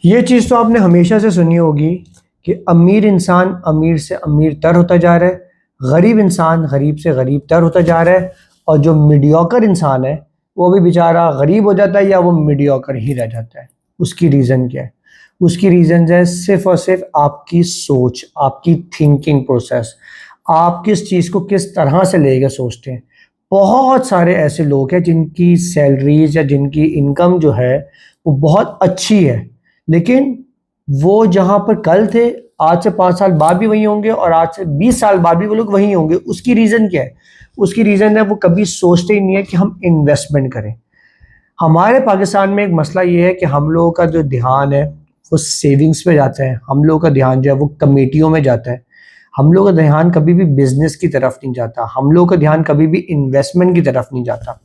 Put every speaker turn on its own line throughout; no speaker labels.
ये चीज़ तो आपने हमेशा से सुनी होगी कि अमीर इंसान अमीर से अमीर तर होता जा रहा है, गरीब इंसान गरीब से गरीब तर होता जा रहा है, और जो मीडियोकर इंसान है वो भी बेचारा गरीब हो जाता है या वो मीडियोकर ही रह जाता है। उसकी रीज़न क्या है? उसकी रीज़न है सिर्फ़ और सिर्फ आपकी सोच, आपकी थिंकिंग प्रोसेस। आप किस चीज़ को किस तरह से लेके सोचते हैं। बहुत सारे ऐसे लोग हैं जिनकी सैलरीज़ या जिनकी इनकम जो है वो बहुत अच्छी है, लेकिन वो जहाँ पर कल थे, आज से 5 साल बाद भी वहीं होंगे और आज से 20 साल बाद भी वो लोग वहीं होंगे। उसकी रीज़न क्या है? उसकी रीज़न है वो कभी सोचते ही नहीं है कि हम इन्वेस्टमेंट करें। हमारे पाकिस्तान में एक मसला ये है कि हम लोगों का जो ध्यान है वो सेविंग्स पे जाता है, हम लोगों का ध्यान जो है वो कमेटियों में जाता है, हम लोगों का ध्यान कभी भी बिजनेस की तरफ नहीं जाता, हम लोगों का ध्यान कभी भी इन्वेस्टमेंट की तरफ नहीं जाता।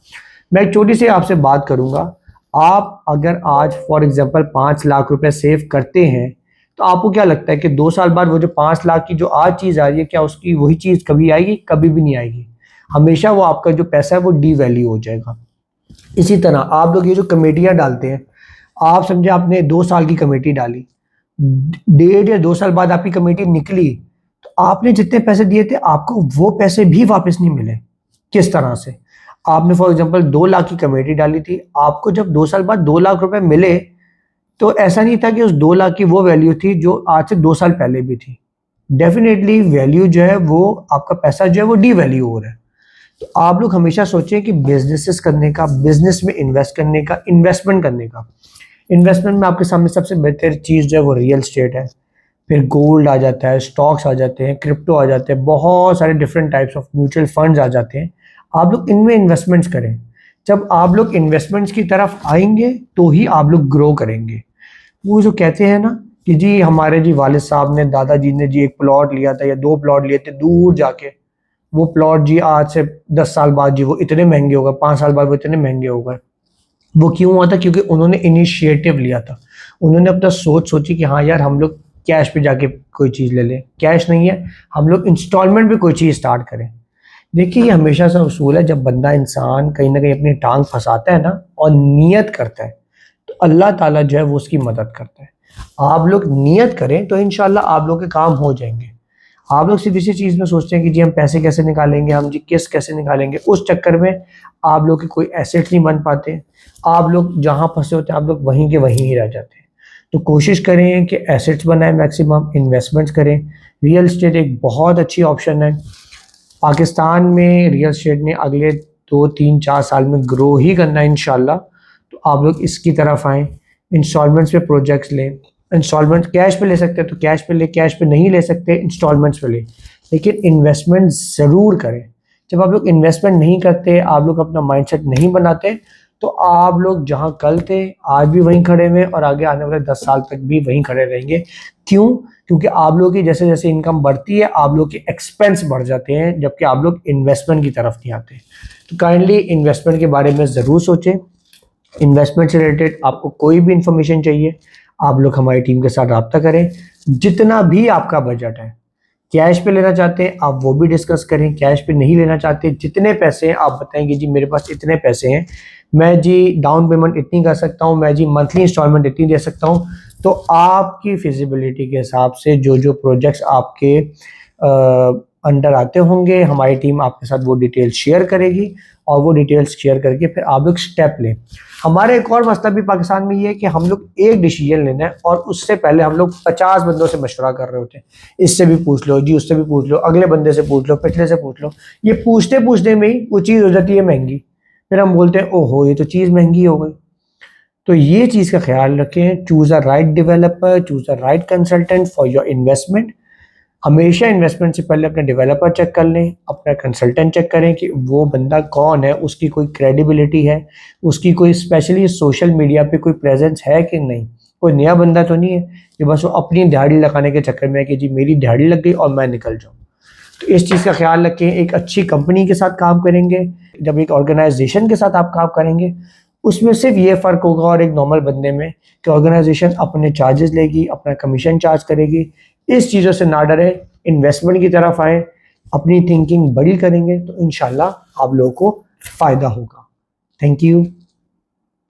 मैं एक छोटी सी आपसे बात करूंगा। आप अगर आज फॉर एग्जांपल 5 लाख रुपए सेव करते हैं, तो आपको क्या लगता है कि 2 साल बाद वो जो 5 लाख की जो आज चीज़ आ रही है, क्या उसकी वही चीज़ कभी आएगी? कभी भी नहीं आएगी। हमेशा वो आपका जो पैसा है वो डी वैल्यू हो जाएगा। इसी तरह आप लोग ये जो कमेटियां डालते हैं, आप समझे आपने 2 साल की कमेटी डाली, 1.5 या 2 साल बाद आपकी कमेटी निकली, तो आपने जितने पैसे दिए थे आपको वो पैसे भी वापस नहीं मिले। किस तरह से? आपने फॉर एग्जांपल 2 लाख की कमेटी डाली थी, आपको जब 2 साल बाद 2 लाख रुपए मिले, तो ऐसा नहीं था कि उस 2 लाख की वो वैल्यू थी जो आज से 2 साल पहले भी थी। डेफिनेटली वैल्यू जो है वो आपका पैसा जो है वो डी वैल्यू हो रहा है। तो आप लोग हमेशा सोचें कि बिजनेसेस करने का, बिजनेस में इन्वेस्ट करने का, इन्वेस्टमेंट करने का। इन्वेस्टमेंट में आपके सामने सबसे बेहतर चीज़ जो है वो रियल एस्टेट है, फिर गोल्ड आ जाता है, स्टॉक्स आ जाते हैं, क्रिप्टो आ जाते हैं, बहुत सारे different types of mutual funds आ जाते हैं। आप लोग इनमें इन्वेस्टमेंट्स करें। जब आप लोग इन्वेस्टमेंट्स की तरफ आएंगे तो ही आप लोग ग्रो करेंगे। वो जो कहते हैं ना कि जी हमारे जी वालिद साहब ने, दादाजी ने जी एक प्लॉट लिया था या 2 प्लॉट लिए थे दूर जाके, वो प्लॉट जी आज से 10 साल बाद जी वो इतने महंगे हो गए, 5 साल बाद वो इतने महंगे हो गए। वो क्यों हुआ था? क्योंकि उन्होंने इनिशिएटिव लिया था। उन्होंने अपना सोच सोची कि हाँ यार हम लोग कैश पे जाके कोई चीज़ ले लें, कैश नहीं है हम लोग इंस्टॉलमेंट पे कोई चीज़ स्टार्ट करें। देखिए ये हमेशा से उसूल है, जब बंदा इंसान कहीं ना कहीं अपनी टांग फंसाता है ना और नियत करता है, तो अल्लाह ताला जो है वो उसकी मदद करता है। आप लोग नियत करें तो इंशाल्लाह आप लोग के काम हो जाएंगे। आप लोग सिर्फ इसी चीज़ में सोचते हैं कि जी हम पैसे कैसे निकालेंगे, हम जी किस्त कैसे निकालेंगे, उस चक्कर में आप लोग के कोई एसेट नहीं बन पाते। आप लोग जहाँ फंसे होते हैं आप लोग वहीं के वहीं ही रह जाते हैं। तो कोशिश करें कि एसेट्स बनाएं, मैक्सिमम इन्वेस्टमेंट्स करें। रियल एस्टेट एक बहुत अच्छी ऑप्शन है। पाकिस्तान में रियल एस्टेट ने अगले 2 3 4 साल में ग्रो ही करना है इंशाल्लाह। तो आप लोग इसकी तरफ आएँ, इंस्टॉलमेंट्स पे प्रोजेक्ट्स लें। इंस्टॉलमेंट कैश पे ले सकते हैं तो कैश पे ले, कैश पे नहीं ले सकते इंस्टॉलमेंट्स पे ले, लेकिन इन्वेस्टमेंट ज़रूर करें। जब आप लोग इन्वेस्टमेंट नहीं करते, आप लोग अपना माइंडसेट नहीं बनाते, तो आप लोग जहाँ कल थे आज भी वहीं खड़े हुए और आगे आने वाले 10 साल तक भी वहीं खड़े रहेंगे। क्यों? क्योंकि आप लोगों की जैसे जैसे इनकम बढ़ती है आप लोग के एक्सपेंस बढ़ जाते हैं, जबकि आप लोग इन्वेस्टमेंट की तरफ नहीं आते। तो काइंडली इन्वेस्टमेंट के बारे में ज़रूर सोचें। इन्वेस्टमेंट से रिलेटेड आपको कोई भी इंफॉर्मेशन चाहिए, आप लोग हमारी टीम के साथ रब्ता करें। जितना भी आपका बजट है, कैश पे लेना चाहते हैं आप वो भी डिस्कस करें, कैश पे नहीं लेना चाहते जितने पैसे हैं आप बताएंगे जी मेरे पास इतने पैसे हैं, मैं जी डाउन पेमेंट इतनी कर सकता हूँ, मैं जी मंथली इंस्टॉलमेंट इतनी दे सकता हूँ। तो आपकी फिजिबिलिटी के हिसाब से जो जो प्रोजेक्ट्स आपके अंडर आते होंगे, हमारी टीम आपके साथ वो डिटेल्स शेयर करेगी और वो डिटेल्स शेयर करके फिर आप लोग स्टेप लें। हमारा एक और मसला भी पाकिस्तान में ये है कि हम लोग एक डिसीजन लेना है और उससे पहले हम लोग 50 बंदों से मशवरा कर रहे होते हैं। इससे भी पूछ लो जी, उससे भी पूछ लो, अगले बंदे से पूछ लो, पिछले से पूछ लो। ये पूछते पूछते में ही वो चीज़ हो जाती है महंगी। फिर हम बोलते हैं ओहो ये तो चीज़ महंगी हो गई। तो ये चीज़ का ख्याल रखें। Choose a right developer, choose a right consultant for your investment. हमेशा इन्वेस्टमेंट से पहले अपने डेवलपर चेक कर लें, अपना कंसल्टेंट चेक करें कि वो बंदा कौन है, उसकी कोई क्रेडिबिलिटी है, उसकी कोई स्पेशली सोशल मीडिया पे कोई प्रेजेंस है कि नहीं, कोई नया बंदा तो नहीं है कि बस वो अपनी दिहाड़ी लगाने के चक्कर में है कि जी मेरी दिहाड़ी लग गई और मैं निकल जाऊँ। तो इस चीज़ का ख्याल रखें। एक अच्छी कंपनी के साथ काम करेंगे, जब एक ऑर्गेनाइजेशन के साथ आप काम करेंगे, उसमें सिर्फ ये फ़र्क होगा और एक नॉर्मल बंदे में कि ऑर्गेनाइजेशन अपने चार्जेस लेगी, अपना कमीशन चार्ज करेगी। इस चीज़ों से ना डरें, इन्वेस्टमेंट की तरफ आएँ, अपनी थिंकिंग बड़ी करेंगे तो इंशाल्लाह आप लोगों को फ़ायदा होगा। Thank you.